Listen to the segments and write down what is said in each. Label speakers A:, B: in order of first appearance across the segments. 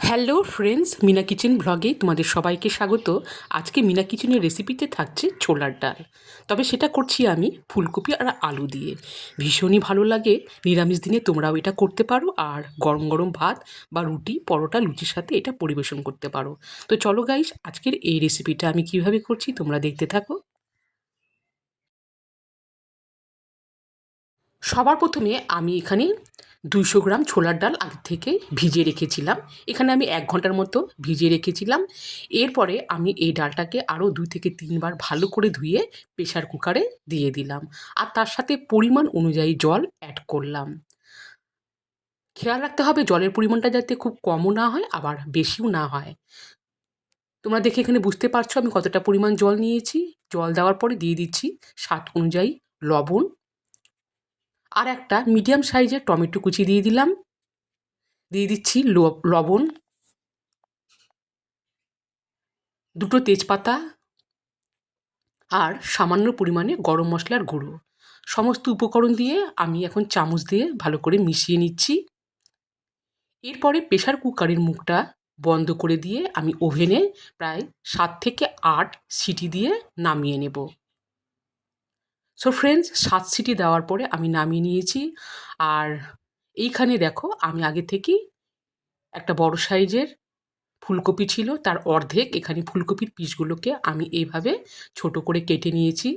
A: Hello friends, Mina kitchen ব্লগে তোমাদের সবাইকে স্বাগত। আজকে মিনা কিচেনের রেসিপিতে থাকছে ছোলার ডাল। তবে সেটা করছি আমি ফুলকপি আর আলু দিয়ে। ভীষণই ভালো লাগে। নিরামিষ দিনে তোমরাও এটা করতে পারো, আর গরম গরম ভাত বা রুটি, পরোটা, লুচির সাথে এটা পরিবেশন করতে পারো। তো চলো গাইস, আজকের এই রেসিপিটা আমি কিভাবে করছি তোমরা দেখতে থাকো। সবার প্রথমে আমি এখানে 200 গ্রাম ছোলার ডাল আগে থেকে ভিজিয়ে রেখেছিলাম। এখানে আমি 1 ঘন্টার মতো ভিজিয়ে রেখেছিলাম। এরপরে আমি এই ডালটাকে আরও 2 থেকে 3 বার ভালো করে ধুয়ে প্রেসার কুকারে দিয়ে দিলাম, আর তার সাথে পরিমাণ অনুযায়ী জল অ্যাড করলাম। খেয়াল রাখতে হবে জলের পরিমাণটা যাতে খুব কমও না হয় আবার বেশিও না হয়। তোমরা দেখে এখানে বুঝতে পারছো আমি কতটা পরিমাণ জল নিয়েছি। জল দেওয়ার পরে দিয়ে দিচ্ছি স্বাদ অনুযায়ী লবণ, আর একটা মিডিয়াম সাইজের টমেটো কুচি দিয়ে দিলাম। দিয়ে দিচ্ছি লবণ, 2 তেজপাতা, আর সামান্য পরিমাণে গরম মশলার গুঁড়ো। সমস্ত উপকরণ দিয়ে আমি এখন চামচ দিয়ে ভালো করে মিশিয়ে নিচ্ছি। এরপরে প্রেসার কুকারের মুখটা বন্ধ করে দিয়ে আমি ওভেনে প্রায় 7 থেকে 8 সিটি দিয়ে নামিয়ে নেব। সো ফ্রেন্ডস, 7 সিটি দেওয়ার পরে আমি নামিয়ে নিয়েছি। আর এইখানে দেখো আমি আগে থেকেই একটা বড় সাইজের ফুলকপি ছিল, তার অর্ধেক এখানে ফুলকপির পিসগুলোকে আমি এইভাবে ছোট করে কেটে নিয়েছি।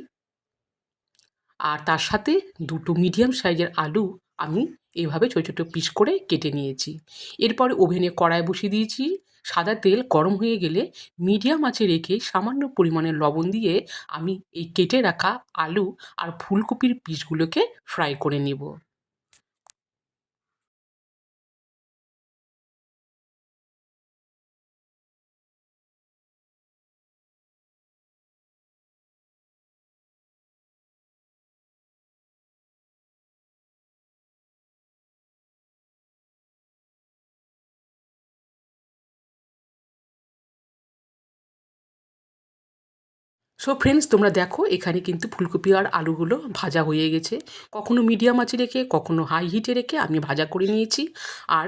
A: আর তার সাথে 2 মিডিয়াম সাইজের আলু আমি এইভাবে ছোটো ছোটো পিস করে কেটে নিয়েছি। এরপরে ওভেনে কড়াই বসিয়ে দিয়েছি। সাদা তেল গরম হয়ে গেলে মিডিয়াম আঁচে রেখে সামান্য পরিমাণে লবণ দিয়ে আমি এই কেটে রাখা আলু আর ফুলকপির পিসগুলোকে ফ্রাই করে নেব। সো ফ্রেন্ডস, তোমরা দেখো এখানে কিন্তু ফুলকপি আর আলুগুলো ভাজা হয়ে গেছে। কখনো মিডিয়াম আঁচে রেখে কখনো হাই হিটে রেখে আমি ভাজা করে নিয়েছি। আর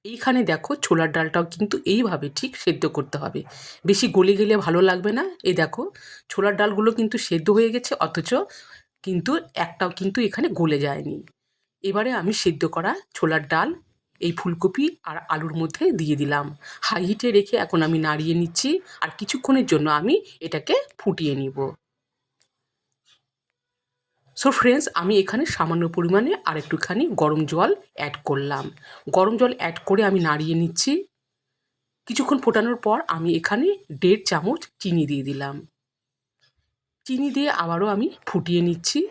A: এইখানে দেখো ছোলার ডালটাও কিন্তু এইভাবে ঠিক সেদ্ধ করতে হবে। বেশি গলে গেলে ভালো লাগবে না। এই দেখো ছোলার ডালগুলো কিন্তু সেদ্ধ হয়ে গেছে, অথচ কিন্তু একটাও কিন্তু এখানে গলে যায়নি। এবারে আমি সেদ্ধ করা ছোলার ডাল এই ফুলকপি আর আলুর মধ্যে দিয়ে দিলাম। হাই হিটে রেখে এখন আমি নাড়িয়ে নিচ্ছি, আর কিছুক্ষণের জন্য আমি এটাকে ফুটিয়ে নিব। সো ফ্রেন্ডস, আমি এখানে সামান্য পরিমাণে আর একটুখানি গরম জল অ্যাড করলাম। গরম জল অ্যাড করে আমি নাড়িয়ে নিচ্ছি। কিছুক্ষণ ফোটানোর পর আমি এখানে 1.5 চামচ চিনি দিয়ে দিলাম। চিনি দিয়ে আবারও আমি ফুটিয়ে নিচ্ছি।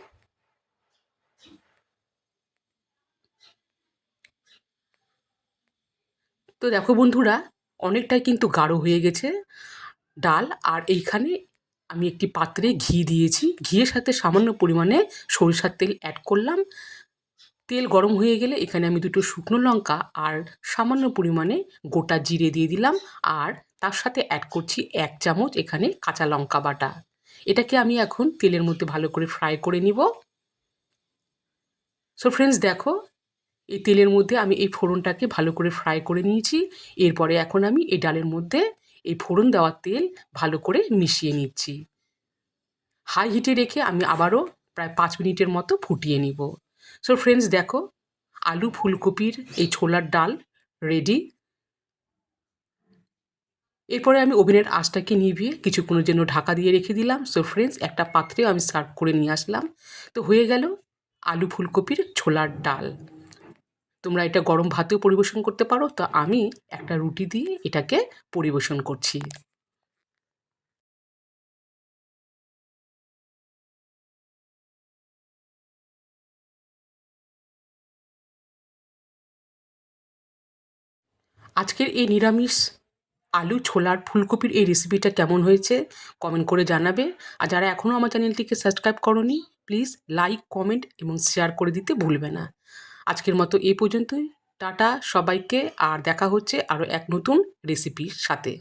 A: তো দেখো বন্ধুরা, অনেকটাই কিন্তু গাঢ় হয়ে গেছে ডাল। আর এইখানে আমি একটি পাত্রে ঘি দিয়েছি। ঘিয়ের সাথে সামান্য পরিমাণে সরিষার তেল অ্যাড করলাম। তেল গরম হয়ে গেলে এখানে আমি 2 শুকনো লঙ্কা আর সামান্য পরিমাণে গোটা জিরে দিয়ে দিলাম। আর তার সাথে অ্যাড করছি 1 চামচ এখানে কাঁচা লঙ্কা বাটা। এটাকে আমি এখন তেলের মধ্যে ভালো করে ফ্রাই করে নিব। সো ফ্রেন্ডস দেখো, এই তেলের মধ্যে আমি এই ফোড়নটাকে ভালো করে ফ্রাই করে নিয়েছি। এরপরে এখন আমি এই ডালের মধ্যে এই ফোড়ন দেওয়া তেল ভালো করে মিশিয়ে নিচ্ছি। হাই হিটে রেখে আমি আবারও প্রায় 5 মিনিটের মতো ফুটিয়ে নিব। সো ফ্রেন্ডস দেখো, আলু ফুলকপির এই ছোলার ডাল রেডি। এরপরে আমি ওভেনের আঁচটাকে নিভিয়ে কিছুক্ষণের জন্য ঢাকা দিয়ে রেখে দিলাম। সো ফ্রেন্ডস, একটা পাত্রে আমি সার্ভ করে নিয়ে আসলাম। তো হয়ে গেল আলু ফুলকপির ছোলার ডাল। তোমরা এটা গরম ভাতেও পরিবেশন করতে পারো। তো আমি একটা রুটি দিয়ে এটাকে পরিবেশন করছি। আজকের এই নিরামিষ আলু ছোলার ফুলকপির এই রেসিপিটা কেমন হয়েছে কমেন্ট করে জানাবে। আর যারা এখনও আমার চ্যানেলটিকে সাবস্ক্রাইব করোনি, প্লিজ লাইক, কমেন্ট এবং শেয়ার করে দিতে ভুলবে না। আজকের মতো এই পর্যন্তই। টাটা সবাইকে, আর দেখা হচ্ছে আরও এক নতুন রেসিপির সাথে।